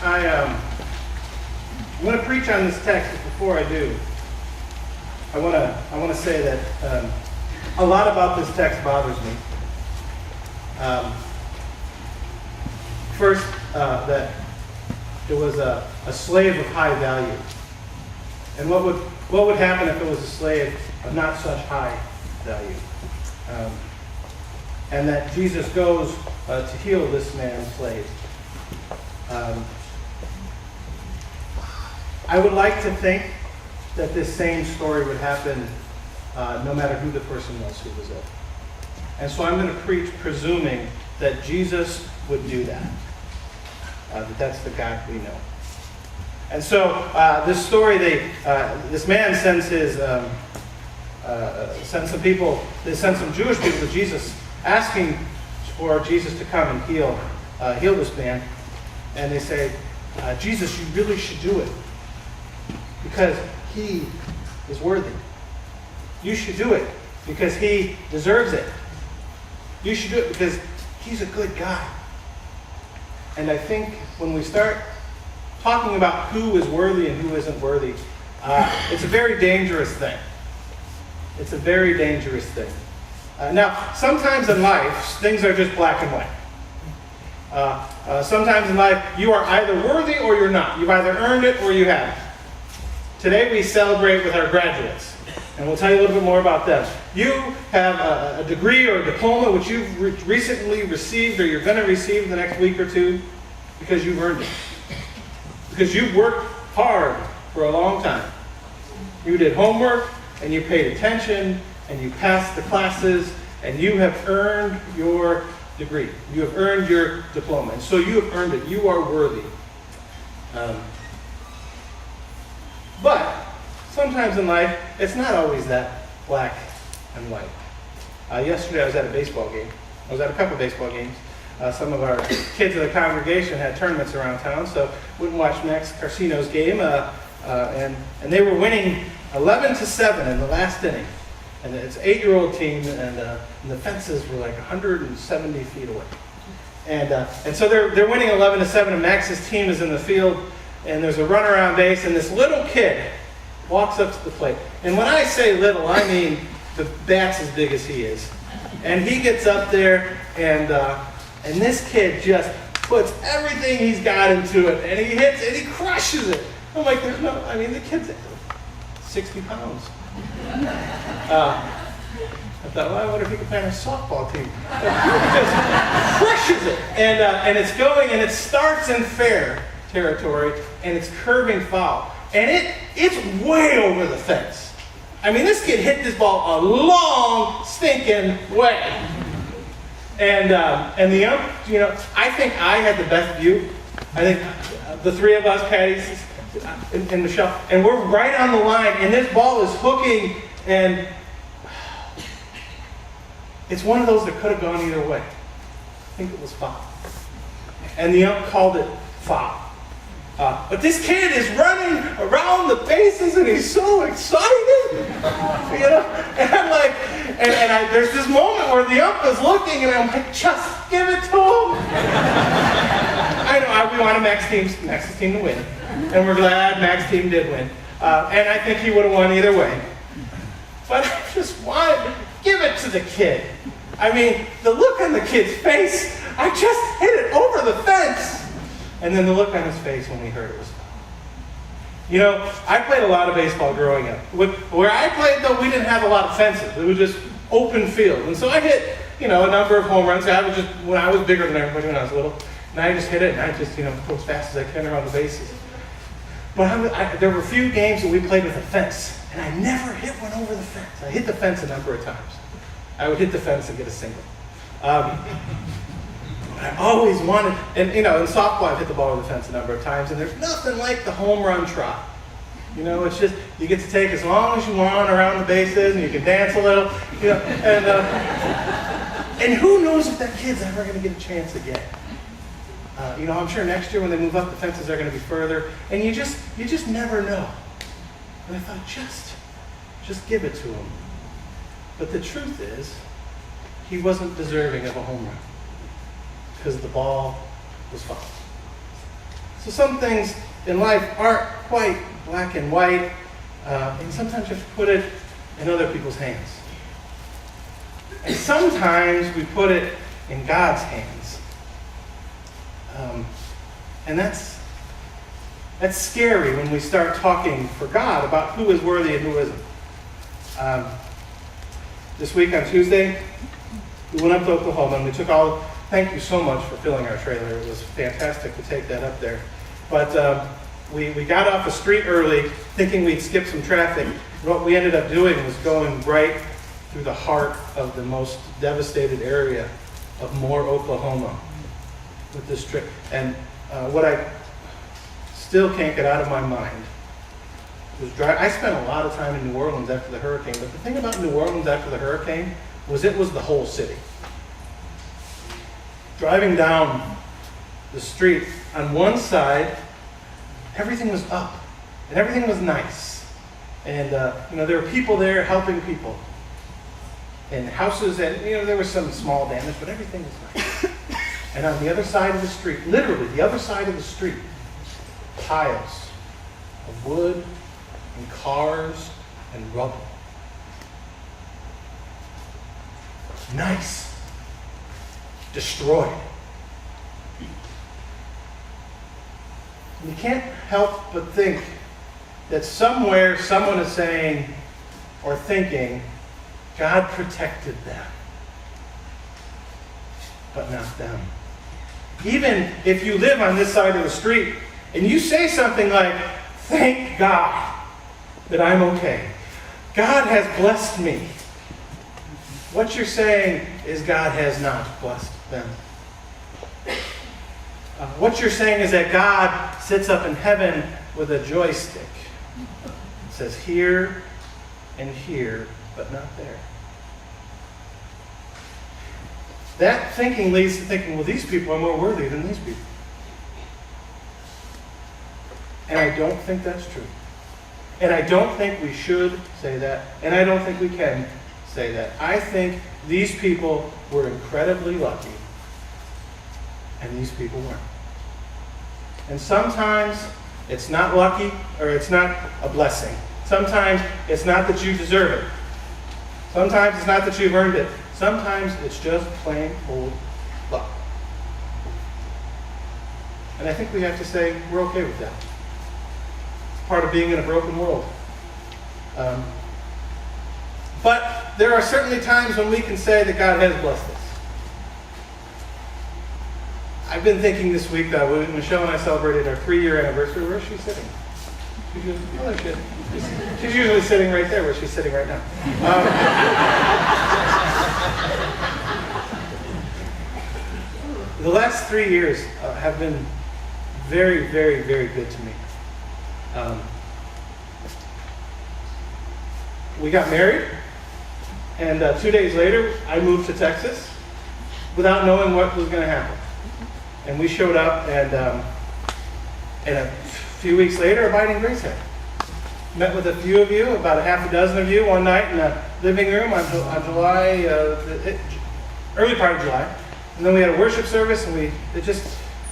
I'm going to preach on this text, but before I do, I want to say that a lot about this text bothers me. First, that it was a slave of high value, and what would happen if it was a slave of not such high value? And that Jesus goes to heal this man's slave. I would like to think that this same story would happen no matter who the person was who was ill. And so I'm going to preach presuming that Jesus would do that. That that's the God we know. And so this story, this man sends some people, they send some Jewish people to Jesus asking for Jesus to come and heal this man. And they say, Jesus, you really should do it because he is worthy. You should do it because he deserves it. You should do it because he's a good guy. And I think when we start talking about who is worthy and who isn't worthy, it's a very dangerous thing. It's a very dangerous thing. Now, sometimes in life, things are just black and white. Sometimes in life, you are either worthy or you're not. You've either earned it or you haven't. Today we celebrate with our graduates, and we'll tell you a little bit more about them. You have a degree or a diploma which you've recently received or you're going to receive in the next week or two because you've earned it. Because you've worked hard for a long time. You did homework, and you paid attention, and you passed the classes, and you have earned your degree. You have earned your diploma. And so you have earned it. You are worthy. But sometimes in life, it's not always that black and white. Yesterday I was at a baseball game. I was at a couple of baseball games. Some of our kids in the congregation had tournaments around town, so went and watched Max Carcino's game, and they were winning 11-7 in the last inning. And it's an 8-year-old team, and the fences were like 170 feet away. And so they're winning 11-7, and Max's team is in the field, and there's a runner on base, and this little kid walks up to the plate. And when I say little, I mean the bat's as big as he is. And he gets up there, and this kid just puts everything he's got into it, and he hits it, and he crushes it. I'm like, the kid's 60 pounds. I thought, well, I wonder if he could play on a softball team. He just crushes it. And it's going, and it starts in fair territory, and it's curving foul. And it's way over the fence. I mean, this kid hit this ball a long, stinking way. And the ump, I think I had the best view. I think the three of us, Patty and Michelle, and we're right on the line, and this ball is hooking, and it's one of those that could have gone either way. I think it was foul. And the ump called it foul. But this kid is running around the bases, and he's so excited, And I'm like, there's this moment where the ump is looking, and I'm like, just give it to him. I know we wanted Max's team to win, and we're glad Max's team did win. And I think he would have won either way. But I just wanted to give it to the kid. I mean, the look on the kid's face, I just hit it over the fence. And then the look on his face when he heard it was foul. I played a lot of baseball growing up. Where I played, though, we didn't have a lot of fences. It was just open field. And so I hit, a number of home runs. When I was bigger than everybody when I was little. And I just hit it, and I just, go as fast as I can around the bases. But there were a few games that we played with a fence, and I never hit one over the fence. I hit the fence a number of times. I would hit the fence and get a single. I always wanted, and in softball I've hit the ball over the fence a number of times, and there's nothing like the home run trot. It's just, you get to take as long as you want around the bases, and you can dance a little, and who knows if that kid's ever going to get a chance again. I'm sure next year when they move up, the fences are going to be further, and you just never know. And I thought, just give it to him. But the truth is, he wasn't deserving of a home run because the ball was foul. So some things in life aren't quite black and white, and sometimes you have to put it in other people's hands. And sometimes we put it in God's hands. And that's scary when we start talking for God about who is worthy and who isn't. This week on Tuesday, we went up to Oklahoma and we took thank you so much for filling our trailer. It was fantastic to take that up there. But we got off the street early thinking we'd skip some traffic. What we ended up doing was going right through the heart of the most devastated area of Moore, Oklahoma with this trip. And what I still can't get out of my mind was I spent a lot of time in New Orleans after the hurricane, but the thing about New Orleans after the hurricane was it was the whole city. Driving down the street, on one side, everything was up and everything was nice. And there were people there helping people. And houses, and there was some small damage, but everything was nice. And on the other side of the street, literally the other side of the street, piles of wood and cars and rubble. Nice. Destroyed. You can't help but think that somewhere someone is saying or thinking, God protected them, but not them. Even if you live on this side of the street and you say something like, thank God that I'm okay. God has blessed me. What you're saying is God has not blessed them. What you're saying is that God sits up in heaven with a joystick. It says here and here, but not there. That thinking leads to thinking, well, these people are more worthy than these people. And I don't think that's true. And I don't think we should say that. And I don't think we can say that. I think these people were incredibly lucky. And these people weren't. And sometimes it's not lucky or it's not a blessing. Sometimes it's not that you deserve it. Sometimes it's not that you've earned it. Sometimes it's just plain old luck. And I think we have to say we're okay with that. It's part of being in a broken world. But there are certainly times when we can say that God has blessed us. I've been thinking this week that when Michelle and I celebrated our 3-year anniversary, where is she sitting? She's usually sitting right there where she's sitting right now. The last 3 years have been very, very, very good to me. We got married, and 2 days later, I moved to Texas without knowing what was going to happen. And we showed up, and a few weeks later, Abiding Grace happened. Met with a few of you, about a half a dozen of you, one night in the living room on July, early part of July. And then we had a worship service, and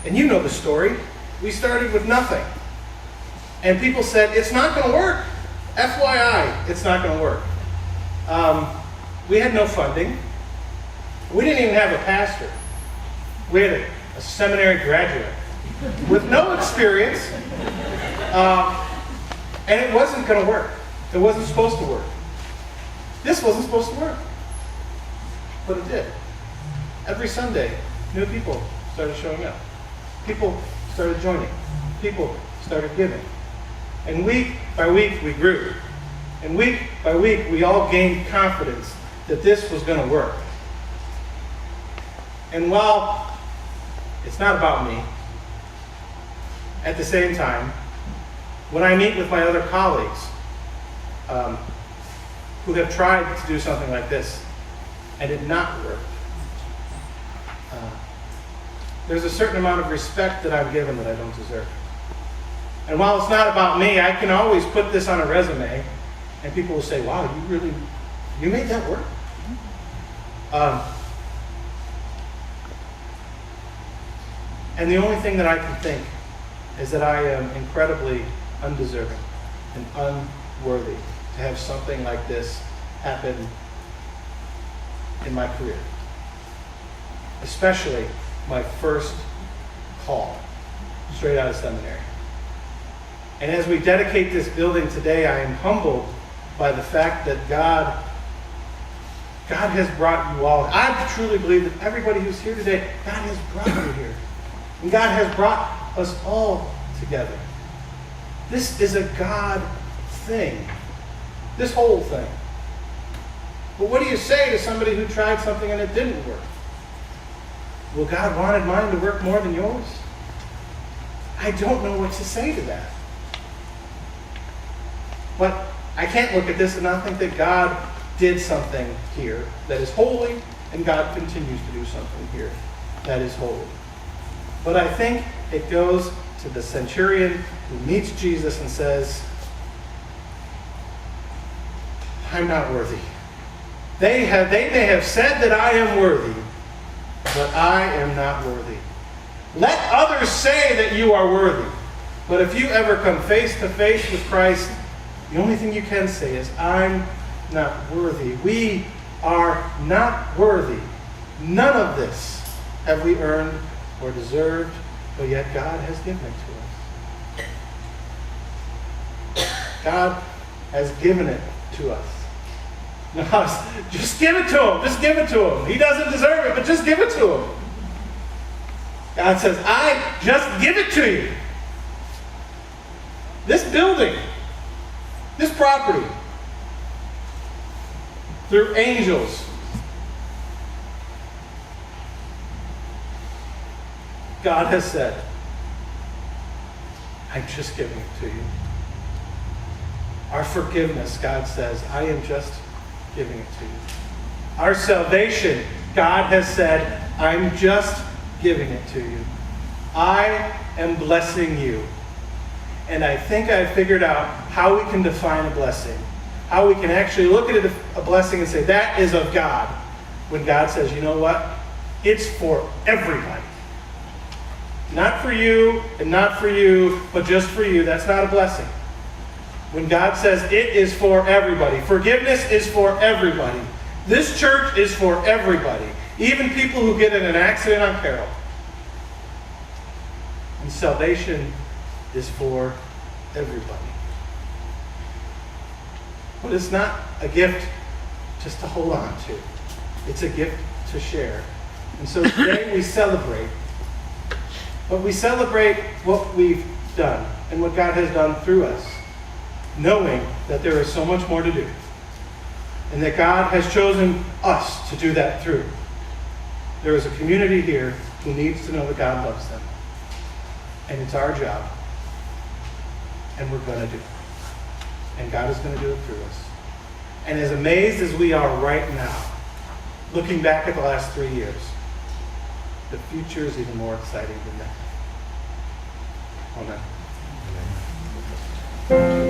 and you know the story. We started with nothing. And people said, it's not going to work. FYI, it's not going to work. We had no funding. We didn't even have a pastor. We had a seminary graduate with no experience. And it wasn't going to work. It wasn't supposed to work. This wasn't supposed to work. But it did. Every Sunday, new people started showing up. People started joining. People started giving. And week by week, we grew. And week by week, we all gained confidence that this was going to work. And while it's not about me, at the same time, when I meet with my other colleagues who have tried to do something like this and it not worked, there's a certain amount of respect that I'm given that I don't deserve. And while it's not about me, I can always put this on a resume and people will say, wow, you made that work? And the only thing that I can think is that I am incredibly undeserving and unworthy to have something like this happen in my career. Especially my first call, straight out of seminary. And as we dedicate this building today, I am humbled by the fact that God has brought you all. I truly believe that everybody who's here today, God has brought you here. And God has brought us all together. This is a God thing. This whole thing. But what do you say to somebody who tried something and it didn't work? Well, God wanted mine to work more than yours. I don't know what to say to that. But I can't look at this and not think that God did something here that is holy, and God continues to do something here that is holy. But I think it goes to the centurion who meets Jesus and says, I'm not worthy. They may have said that I am worthy, but I am not worthy. Let others say that you are worthy. But if you ever come face to face with Christ, the only thing you can say is, I'm not worthy. We are not worthy. None of this have we earned or deserved, but yet God has given it to us. God has given it to us. Now, just give it to him. Just give it to him. He doesn't deserve it, but just give it to him. God says, I just give it to you. This building, this property, through angels, God has said, I'm just giving it to you. Our forgiveness, God says, I am just giving it to you. Our salvation, God has said, I'm just giving it to you. I am blessing you. And I think I figured out how we can define a blessing. How we can actually look at a blessing and say, that is of God. When God says, you know what? It's for everybody. Not for you and not for you, but just for you. That's not a blessing. When God says it is for everybody. Forgiveness is for everybody. This church is for everybody. Even people who get in an accident on Carol. And salvation is for everybody. But it's not a gift just to hold on to. It's a gift to share. And so today we celebrate. But we celebrate what we've done and what God has done through us, knowing that there is so much more to do. And that God has chosen us to do that through. There is a community here who needs to know that God loves them. And it's our job. And we're going to do it. And God is going to do it through us. And as amazed as we are right now, looking back at the last 3 years, the future is even more exciting than that. Amen.